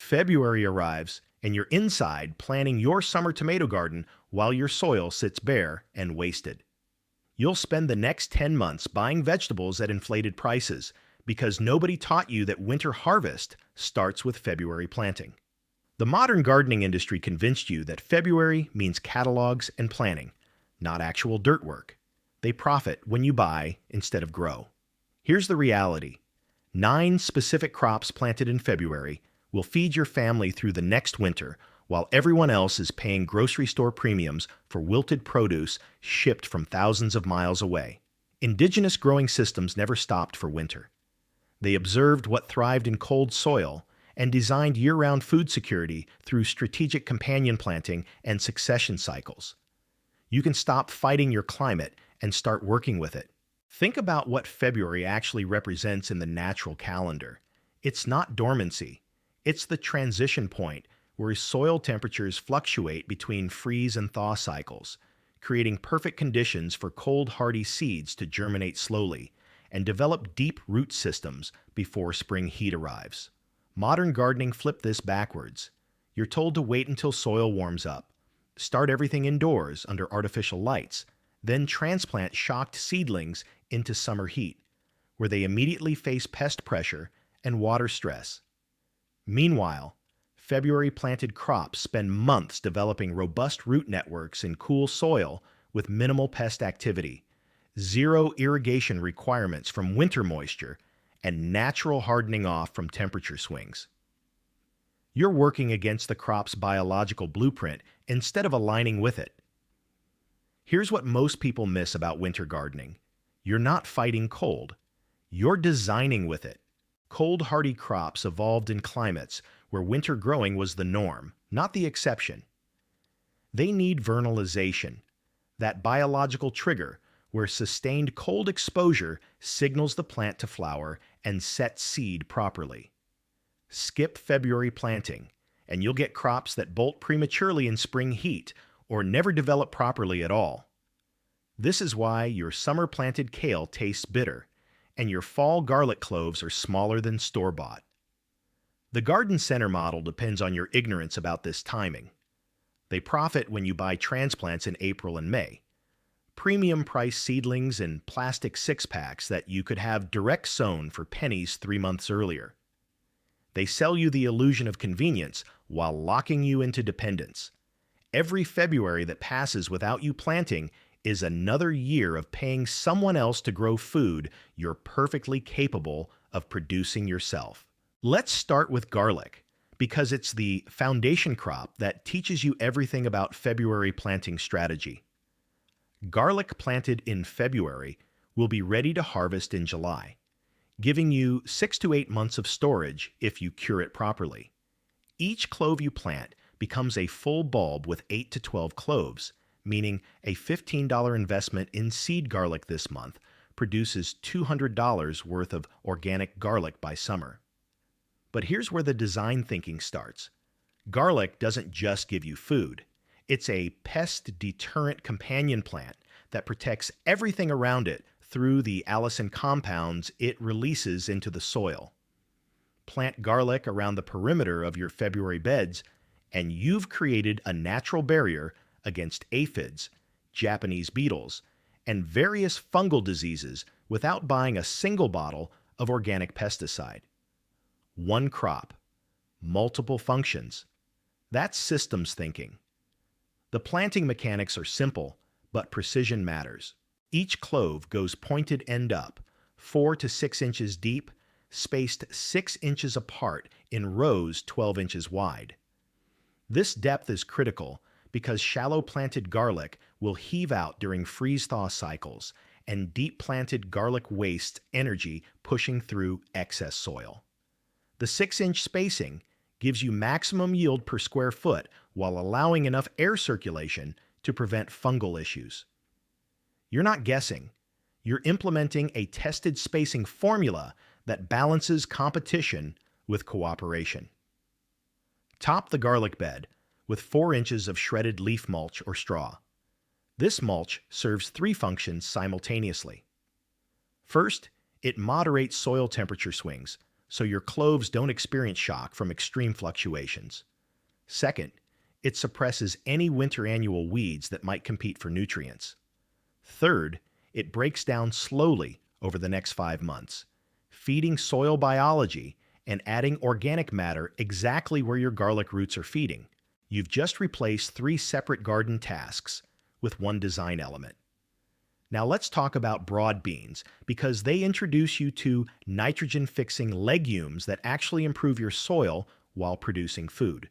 February arrives, and you're inside planning your summer tomato garden while your soil sits bare and wasted. You'll spend the next 10 months buying vegetables at inflated prices because nobody taught you that winter harvest starts with February planting. The modern gardening industry convinced you that February means catalogs and planning, not actual dirt work. They profit when you buy instead of grow. Here's the reality. 9 specific crops planted in February will feed your family through the next winter while everyone else is paying grocery store premiums for wilted produce shipped from thousands of miles away. Indigenous growing systems never stopped for winter. They observed what thrived in cold soil and designed year-round food security through strategic companion planting and succession cycles. You can stop fighting your climate and start working with it. Think about what February actually represents in the natural calendar. It's not dormancy. It's the transition point where soil temperatures fluctuate between freeze and thaw cycles, creating perfect conditions for cold, hardy seeds to germinate slowly and develop deep root systems before spring heat arrives. Modern gardening flipped this backwards. You're told to wait until soil warms up, start everything indoors under artificial lights, then transplant shocked seedlings into summer heat, where they immediately face pest pressure and water stress. Meanwhile, February planted crops spend months developing robust root networks in cool soil with minimal pest activity, zero irrigation requirements from winter moisture, and natural hardening off from temperature swings. You're working against the crop's biological blueprint instead of aligning with it. Here's what most people miss about winter gardening. You're not fighting cold. You're designing with it. Cold, hardy crops evolved in climates where winter growing was the norm, not the exception. They need vernalization, that biological trigger where sustained cold exposure signals the plant to flower and set seed properly. Skip February planting, and you'll get crops that bolt prematurely in spring heat or never develop properly at all. This is why your summer-planted kale tastes bitter, and your fall garlic cloves are smaller than store-bought. The garden center model depends on your ignorance about this timing. They profit when you buy transplants in April and May, premium-priced seedlings in plastic six-packs that you could have direct sown for pennies 3 months earlier. They sell you the illusion of convenience while locking you into dependence. Every February that passes without you planting is another year of paying someone else to grow food you're perfectly capable of producing yourself. Let's start with garlic, because it's the foundation crop that teaches you everything about February planting strategy. Garlic planted in February will be ready to harvest in July, giving you 6 to 8 months of storage if you cure it properly. Each clove you plant becomes a full bulb with 8 to 12 cloves, meaning a $15 investment in seed garlic this month produces $200 worth of organic garlic by summer. But here's where the design thinking starts. Garlic doesn't just give you food. It's a pest deterrent companion plant that protects everything around it through the allicin compounds it releases into the soil. Plant garlic around the perimeter of your February beds, and you've created a natural barrier against aphids, Japanese beetles, and various fungal diseases without buying a single bottle of organic pesticide. One crop, multiple functions. That's systems thinking. The planting mechanics are simple, but precision matters. Each clove goes pointed end up, 4 to 6 inches deep, spaced 6 inches apart in rows 12 inches wide. This depth is critical because shallow planted garlic will heave out during freeze-thaw cycles, and deep planted garlic wastes energy pushing through excess soil. The 6-inch spacing gives you maximum yield per square foot while allowing enough air circulation to prevent fungal issues. You're not guessing. You're implementing a tested spacing formula that balances competition with cooperation. Top the garlic bed with 4 inches of shredded leaf mulch or straw. This mulch serves 3 functions simultaneously. First, it moderates soil temperature swings, so your cloves don't experience shock from extreme fluctuations. Second, it suppresses any winter annual weeds that might compete for nutrients. Third, it breaks down slowly over the next 5 months, feeding soil biology and adding organic matter exactly where your garlic roots are feeding. You've just replaced 3 separate garden tasks with one design element. Now let's talk about broad beans, because they introduce you to nitrogen-fixing legumes that actually improve your soil while producing food.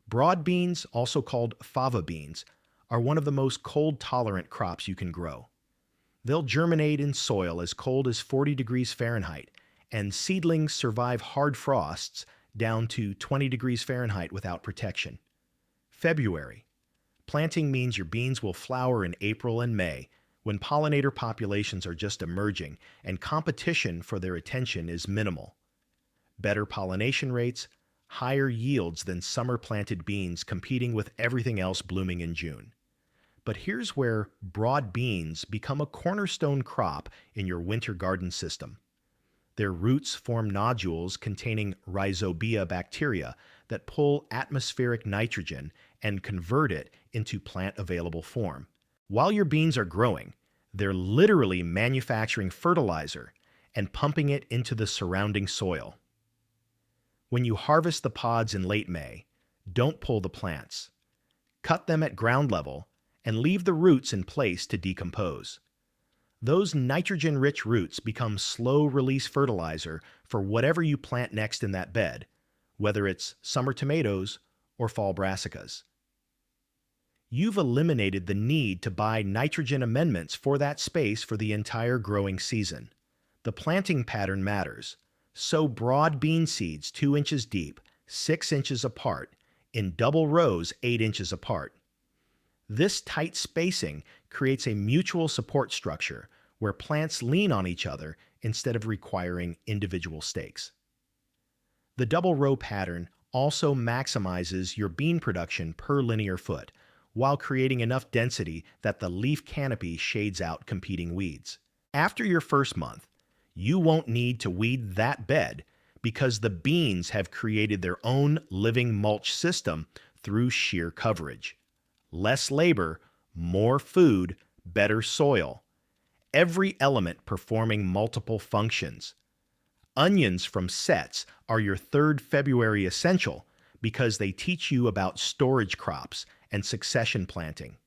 Broad beans, also called fava beans, are one of the most cold-tolerant crops you can grow. They'll germinate in soil as cold as 40 degrees Fahrenheit, and seedlings survive hard frosts down to 20 degrees Fahrenheit without protection. February. Planting means your beans will flower in April and May, when pollinator populations are just emerging and competition for their attention is minimal. Better pollination rates, higher yields than summer-planted beans competing with everything else blooming in June. But here's where broad beans become a cornerstone crop in your winter garden system. Their roots form nodules containing rhizobia bacteria that pull atmospheric nitrogen and convert it into plant-available form. While your beans are growing, they're literally manufacturing fertilizer and pumping it into the surrounding soil. When you harvest the pods in late May, don't pull the plants. Cut them at ground level and leave the roots in place to decompose. Those nitrogen-rich roots become slow-release fertilizer for whatever you plant next in that bed, whether it's summer tomatoes or fall brassicas. You've eliminated the need to buy nitrogen amendments for that space for the entire growing season. The planting pattern matters. Sow broad bean seeds 2 inches deep, 6 inches apart, in double rows 8 inches apart. This tight spacing creates a mutual support structure where plants lean on each other instead of requiring individual stakes. The double row pattern also maximizes your bean production per linear foot, while creating enough density that the leaf canopy shades out competing weeds. After your first month, you won't need to weed that bed because the beans have created their own living mulch system through sheer coverage. Less labor, more food, better soil. Every element performing multiple functions. Onions from sets are your third February essential because they teach you about storage crops and succession planting.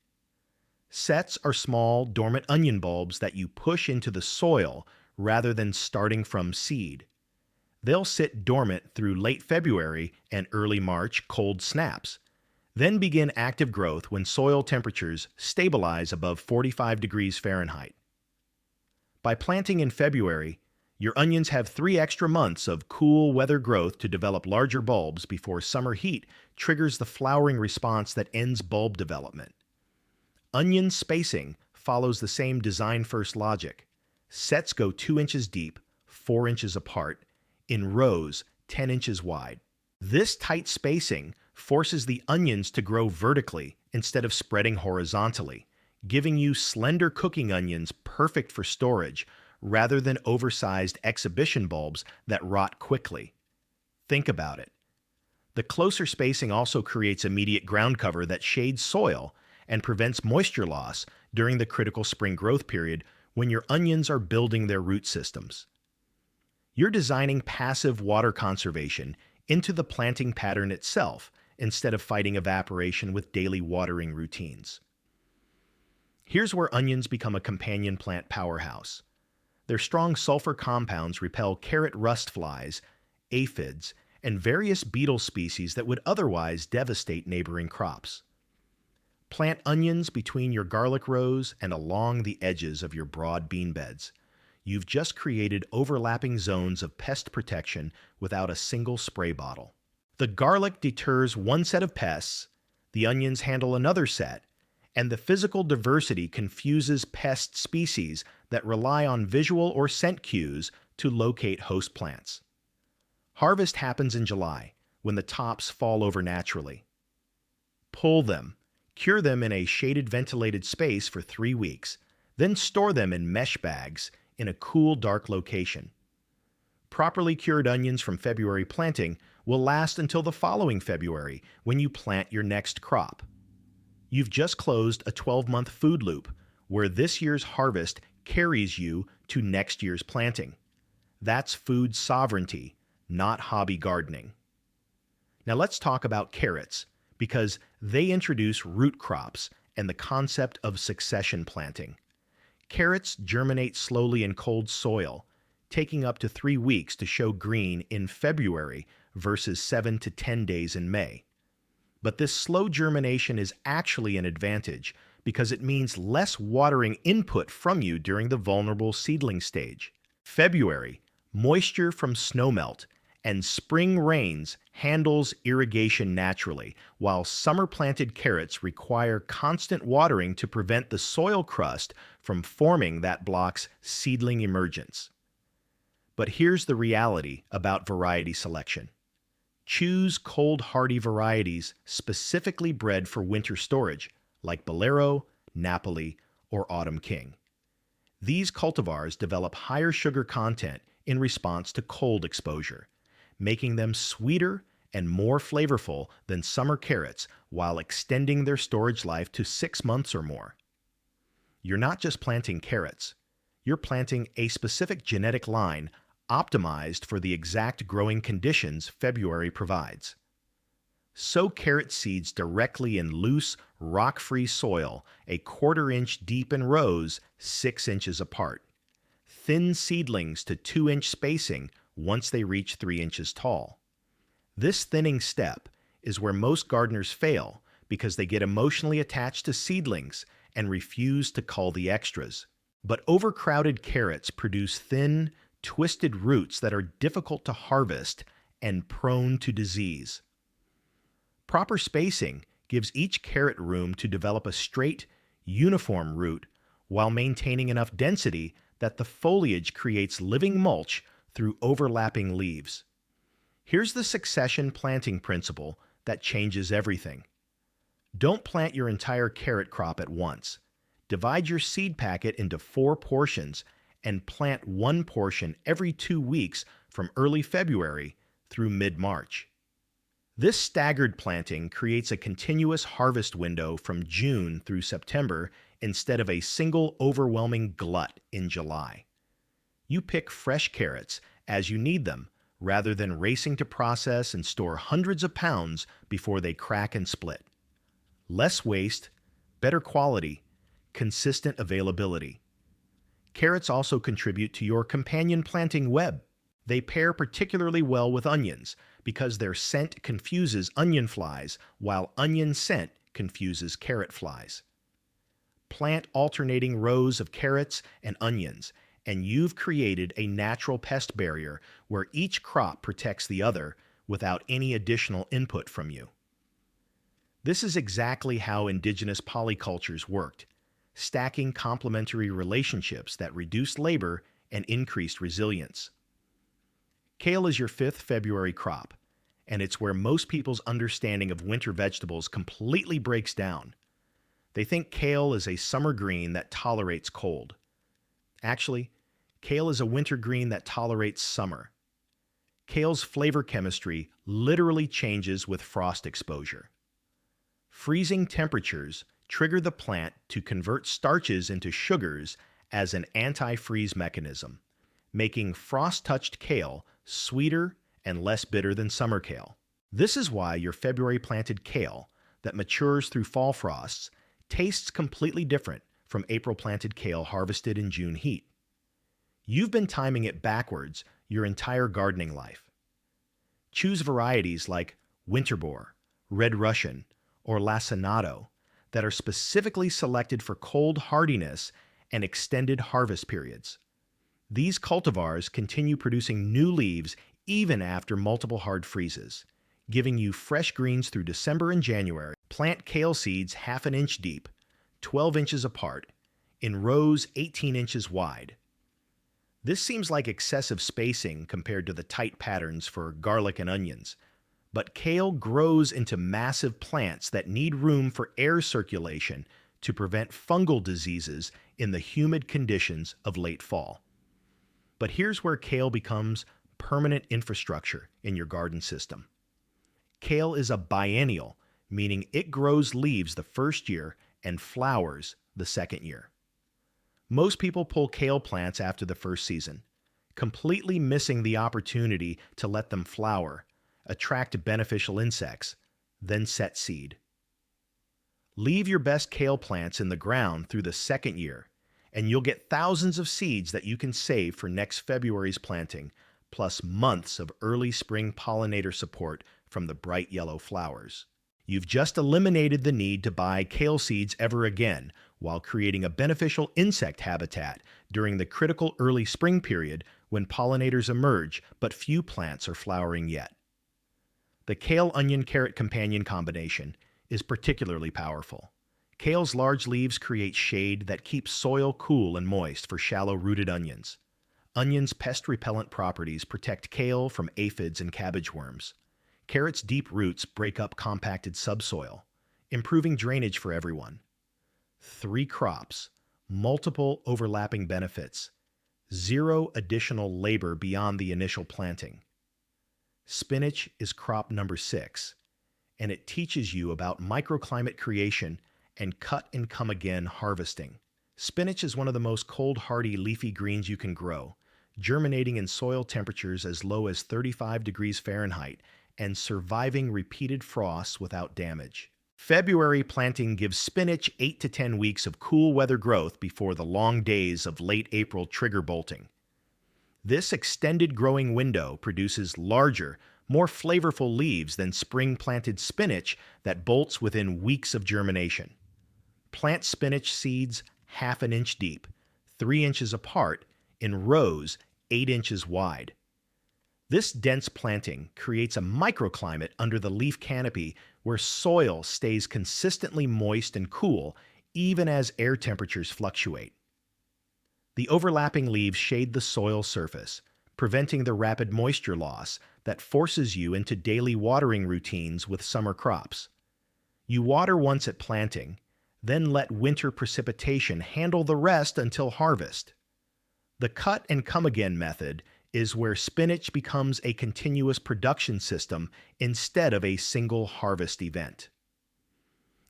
Sets are small, dormant onion bulbs that you push into the soil rather than starting from seed. They'll sit dormant through late February and early March cold snaps, then begin active growth when soil temperatures stabilize above 45 degrees Fahrenheit. By planting in February, your onions have 3 extra months of cool weather growth to develop larger bulbs before summer heat triggers the flowering response that ends bulb development. Onion spacing follows the same design-first logic. Sets go 2 inches deep, 4 inches apart, in rows 10 inches wide. This tight spacing forces the onions to grow vertically instead of spreading horizontally, giving you slender cooking onions perfect for storage, rather than oversized exhibition bulbs that rot quickly. Think about it. The closer spacing also creates immediate ground cover that shades soil and prevents moisture loss during the critical spring growth period when your onions are building their root systems. You're designing passive water conservation into the planting pattern itself instead of fighting evaporation with daily watering routines. Here's where onions become a companion plant powerhouse. Their strong sulfur compounds repel carrot rust flies, aphids, and various beetle species that would otherwise devastate neighboring crops. Plant onions between your garlic rows and along the edges of your broad bean beds. You've just created overlapping zones of pest protection without a single spray bottle. The garlic deters one set of pests, the onions handle another set, and the physical diversity confuses pest species that rely on visual or scent cues to locate host plants. Harvest happens in July, when the tops fall over naturally. Pull them, cure them in a shaded ventilated space for 3 weeks, then store them in mesh bags in a cool, dark location. Properly cured onions from February planting will last until the following February when you plant your next crop. You've just closed a 12-month food loop where this year's harvest carries you to next year's planting. That's food sovereignty, not hobby gardening. Now let's talk about carrots, because they introduce root crops and the concept of succession planting. Carrots germinate slowly in cold soil, taking up to 3 weeks to show green in February versus 7 to 10 days in May. But this slow germination is actually an advantage because it means less watering input from you during the vulnerable seedling stage. February, moisture from snowmelt and spring rains handles irrigation naturally, while summer-planted carrots require constant watering to prevent the soil crust from forming that blocks seedling emergence. But here's the reality about variety selection. Choose cold-hardy varieties specifically bred for winter storage, like Bolero, Napoli, or Autumn King. These cultivars develop higher sugar content in response to cold exposure, making them sweeter and more flavorful than summer carrots while extending their storage life to 6 months or more. You're not just planting carrots, you're planting a specific genetic line optimized for the exact growing conditions February provides. Sow carrot seeds directly in loose, rock-free soil, a 1/4 inch deep in rows, 6 inches apart. Thin seedlings to 2-inch spacing once they reach 3 inches tall. This thinning step is where most gardeners fail because they get emotionally attached to seedlings and refuse to cull the extras. But overcrowded carrots produce thin, twisted roots that are difficult to harvest and prone to disease. Proper spacing gives each carrot room to develop a straight, uniform root while maintaining enough density that the foliage creates living mulch through overlapping leaves. Here's the succession planting principle that changes everything. Don't plant your entire carrot crop at once. Divide your seed packet into 4 portions and plant 1 portion every 2 weeks from early February through mid-March. This staggered planting creates a continuous harvest window from June through September instead of a single overwhelming glut in July. You pick fresh carrots as you need them, rather than racing to process and store hundreds of pounds before they crack and split. Less waste, better quality, consistent availability. Carrots also contribute to your companion planting web. They pair particularly well with onions because their scent confuses onion flies, while onion scent confuses carrot flies. Plant alternating rows of carrots and onions, and you've created a natural pest barrier where each crop protects the other without any additional input from you. This is exactly how indigenous polycultures worked, stacking complementary relationships that reduced labor and increased resilience. Kale is your 5th February crop, and it's where most people's understanding of winter vegetables completely breaks down. They think kale is a summer green that tolerates cold. Actually, kale is a winter green that tolerates summer. Kale's flavor chemistry literally changes with frost exposure. Freezing temperatures trigger the plant to convert starches into sugars as an anti-freeze mechanism, making frost-touched kale sweeter and less bitter than summer kale. This is why your February planted kale that matures through fall frosts tastes completely different from April planted kale harvested in June heat. You've been timing it backwards your entire gardening life. Choose varieties like Winterbore, Red Russian, or Lacinato that are specifically selected for cold hardiness and extended harvest periods. These cultivars continue producing new leaves even after multiple hard freezes, giving you fresh greens through December and January. Plant kale seeds 1/2 inch deep, 12 inches apart, in rows 18 inches wide. This seems like excessive spacing compared to the tight patterns for garlic and onions, but kale grows into massive plants that need room for air circulation to prevent fungal diseases in the humid conditions of late fall. But here's where kale becomes permanent infrastructure in your garden system. Kale is a biennial, meaning it grows leaves the first year and flowers the second year. Most people pull kale plants after the first season, completely missing the opportunity to let them flower, attract beneficial insects, then set seed. Leave your best kale plants in the ground through the second year, and you'll get thousands of seeds that you can save for next February's planting, plus months of early spring pollinator support from the bright yellow flowers. You've just eliminated the need to buy kale seeds ever again, while creating a beneficial insect habitat during the critical early spring period when pollinators emerge but few plants are flowering yet. The kale-onion-carrot companion combination is particularly powerful. Kale's large leaves create shade that keeps soil cool and moist for shallow-rooted onions. Onions' pest-repellent properties protect kale from aphids and cabbage worms. Carrot's deep roots break up compacted subsoil, improving drainage for everyone. 3 crops, multiple overlapping benefits, 0 additional labor beyond the initial planting. Spinach is crop number 6, and it teaches you about microclimate creation and cut-and-come-again harvesting. Spinach is one of the most cold-hardy leafy greens you can grow, germinating in soil temperatures as low as 35 degrees Fahrenheit and surviving repeated frosts without damage. February planting gives spinach 8 to 10 weeks of cool weather growth before the long days of late April trigger bolting. This extended growing window produces larger, more flavorful leaves than spring-planted spinach that bolts within weeks of germination. Plant spinach seeds ½ an inch deep, 3 inches apart, in rows 8 inches wide. This dense planting creates a microclimate under the leaf canopy where soil stays consistently moist and cool even as air temperatures fluctuate. The overlapping leaves shade the soil surface, preventing the rapid moisture loss that forces you into daily watering routines with summer crops. You water once at planting, then let winter precipitation handle the rest until harvest. The cut-and-come-again method is where spinach becomes a continuous production system instead of a single harvest event.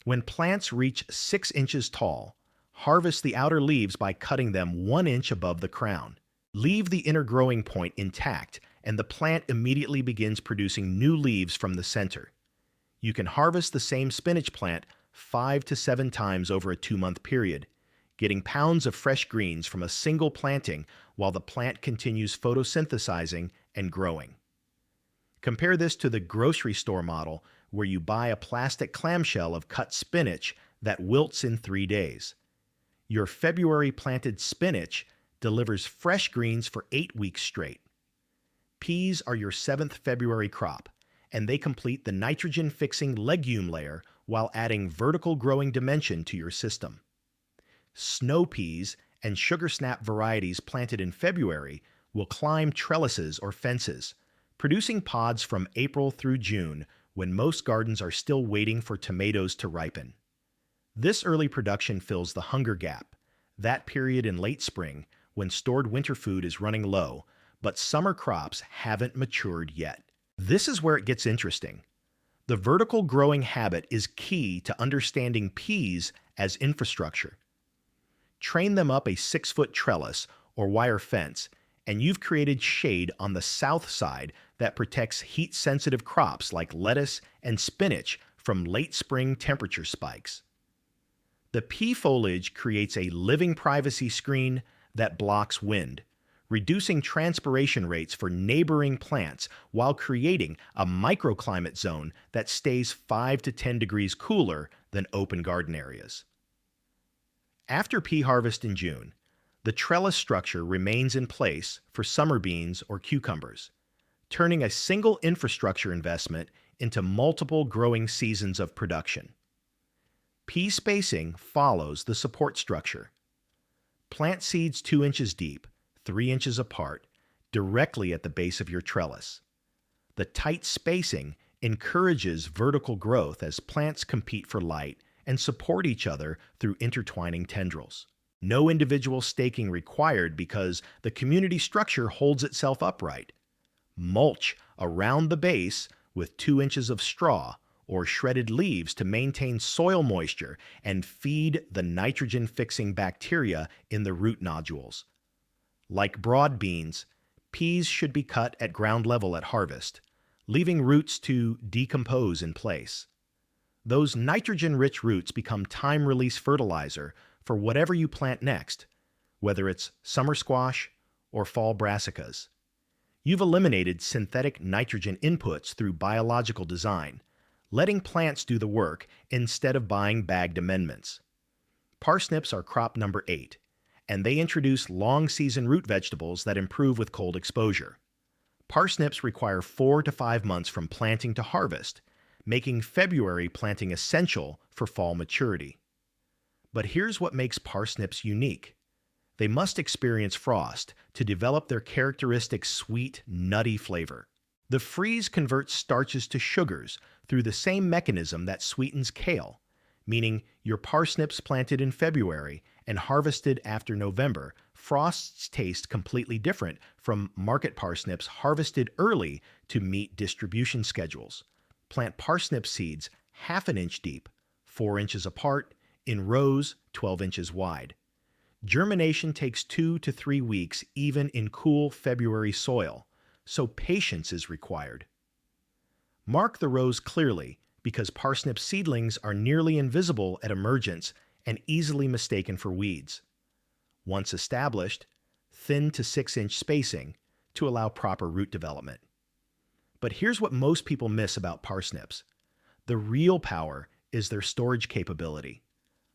When plants reach 6 inches tall, harvest the outer leaves by cutting them 1 inch above the crown. Leave the inner growing point intact, and the plant immediately begins producing new leaves from the center. You can harvest the same spinach plant 5 to 7 times over a 2-month period, getting pounds of fresh greens from a single planting while the plant continues photosynthesizing and growing. Compare this to the grocery store model where you buy a plastic clamshell of cut spinach that wilts in 3 days. Your February planted spinach delivers fresh greens for 8 weeks straight. Peas are your 7th February crop, and they complete the nitrogen-fixing legume layer while adding vertical growing dimension to your system. Snow peas and sugar snap varieties planted in February will climb trellises or fences, producing pods from April through June when most gardens are still waiting for tomatoes to ripen. This early production fills the hunger gap, that period in late spring when stored winter food is running low, but summer crops haven't matured yet. This is where it gets interesting. The vertical growing habit is key to understanding peas as infrastructure. Train them up a 6-foot trellis or wire fence, and you've created shade on the south side that protects heat-sensitive crops like lettuce and spinach from late spring temperature spikes. The pea foliage creates a living privacy screen that blocks wind, reducing transpiration rates for neighboring plants while creating a microclimate zone that stays 5 to 10 degrees cooler than open garden areas. After pea harvest in June, the trellis structure remains in place for summer beans or cucumbers, turning a single infrastructure investment into multiple growing seasons of production. Pea spacing follows the support structure. Plant seeds 2 inches deep, 3 inches apart, directly at the base of your trellis. The tight spacing encourages vertical growth as plants compete for light and support each other through intertwining tendrils. No individual staking required because the community structure holds itself upright. Mulch around the base with 2 inches of straw or shredded leaves to maintain soil moisture and feed the nitrogen-fixing bacteria in the root nodules. Like broad beans, peas should be cut at ground level at harvest, leaving roots to decompose in place. Those nitrogen-rich roots become time-release fertilizer for whatever you plant next, whether it's summer squash or fall brassicas. You've eliminated synthetic nitrogen inputs through biological design, letting plants do the work instead of buying bagged amendments. Parsnips are crop number 8, and they introduce long-season root vegetables that improve with cold exposure. Parsnips require 4 to 5 months from planting to harvest, making February planting essential for fall maturity. But here's what makes parsnips unique. They must experience frost to develop their characteristic sweet, nutty flavor. The freeze converts starches to sugars through the same mechanism that sweetens kale, meaning your parsnips planted in February and harvested after November, frosts taste completely different from market parsnips harvested early to meet distribution schedules. Plant parsnip seeds half an inch deep, 4 inches apart, in rows 12 inches wide. Germination takes 2 to 3 weeks even in cool February soil, so patience is required. Mark the rows clearly because parsnip seedlings are nearly invisible at emergence and easily mistaken for weeds. Once established, thin to 6-inch spacing to allow proper root development. But here's what most people miss about parsnips. The real power is their storage capability.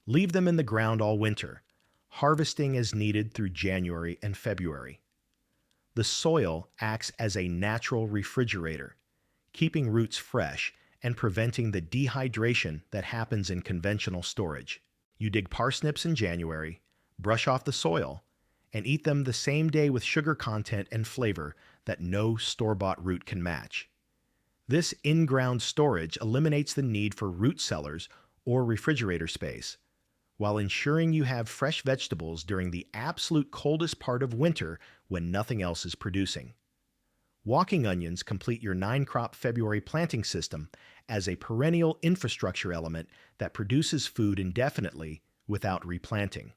Leave them in the ground all winter, harvesting as needed through January and February. The soil acts as a natural refrigerator, keeping roots fresh and preventing the dehydration that happens in conventional storage. You dig parsnips in January, brush off the soil, and eat them the same day with sugar content and flavor that no store-bought root can match. This in-ground storage eliminates the need for root cellars or refrigerator space, while ensuring you have fresh vegetables during the absolute coldest part of winter when nothing else is producing. Walking onions complete your 9-crop February planting system as a perennial infrastructure element that produces food indefinitely without replanting.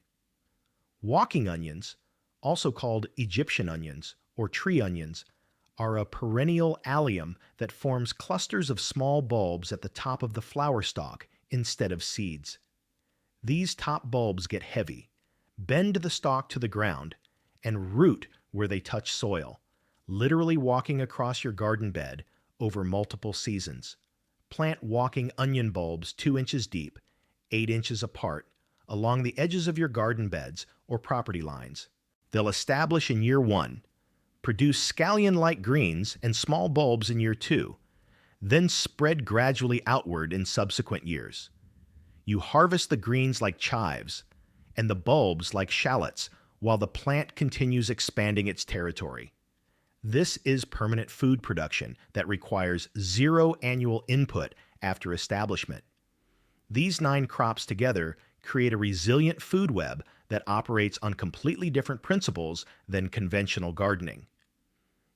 Walking onions, also called Egyptian onions or tree onions, are a perennial allium that forms clusters of small bulbs at the top of the flower stalk instead of seeds. These top bulbs get heavy, bend the stalk to the ground, and root where they touch soil, literally walking across your garden bed over multiple seasons. Plant walking onion bulbs 2 inches deep, 8 inches apart, along the edges of your garden beds or property lines. They'll establish in year 1, produce scallion-like greens and small bulbs in year 2, then spread gradually outward in subsequent years. You harvest the greens like chives and the bulbs like shallots while the plant continues expanding its territory. This is permanent food production that requires 0 annual input after establishment. These 9 crops together create a resilient food web that operates on completely different principles than conventional gardening.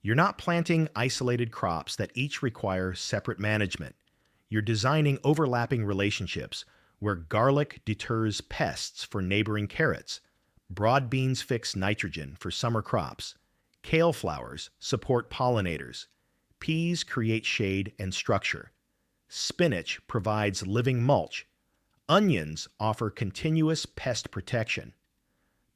You're not planting isolated crops that each require separate management. You're designing overlapping relationships where garlic deters pests for neighboring carrots, broad beans fix nitrogen for summer crops, kale flowers support pollinators, peas create shade and structure, spinach provides living mulch, onions offer continuous pest protection,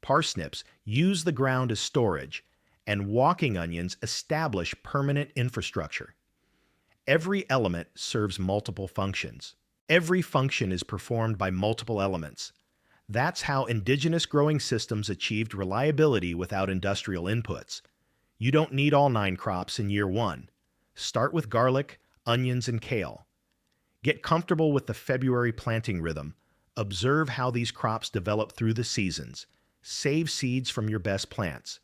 parsnips use the ground as storage, and walking onions establish permanent infrastructure. Every element serves multiple functions. Every function is performed by multiple elements. That's how indigenous growing systems achieved reliability without industrial inputs. You don't need all 9 crops in year 1. Start with garlic, onions, and kale. Get comfortable with the February planting rhythm. Observe how these crops develop through the seasons. Save seeds from your best plants.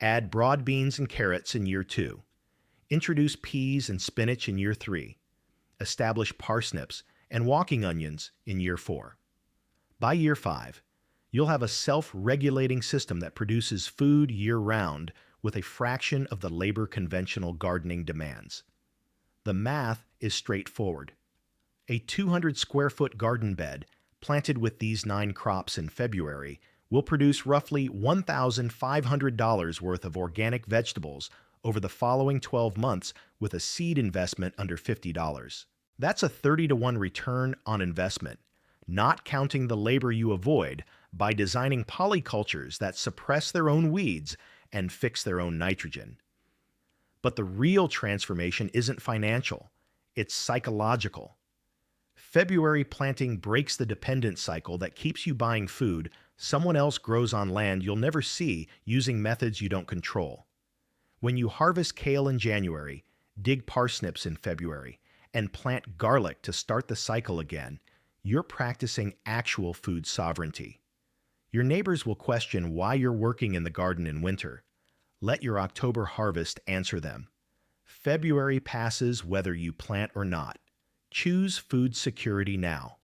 Add broad beans and carrots in year 2. Introduce peas and spinach in year 3. Establish parsnips and walking onions in year 4. By year 5, you'll have a self-regulating system that produces food year-round with a fraction of the labor conventional gardening demands. The math is straightforward. A 200 square foot garden bed planted with these 9 crops in February will produce roughly $1,500 worth of organic vegetables over the following 12 months with a seed investment under $50. That's a 30-to-1 return on investment, not counting the labor you avoid by designing polycultures that suppress their own weeds and fix their own nitrogen. But the real transformation isn't financial, it's psychological. February planting breaks the dependence cycle that keeps you buying food someone else grows on land you'll never see using methods you don't control. When you harvest kale in January, dig parsnips in February, and plant garlic to start the cycle again, you're practicing actual food sovereignty. Your neighbors will question why you're working in the garden in winter. Let your October harvest answer them. February passes whether you plant or not. Choose food security now.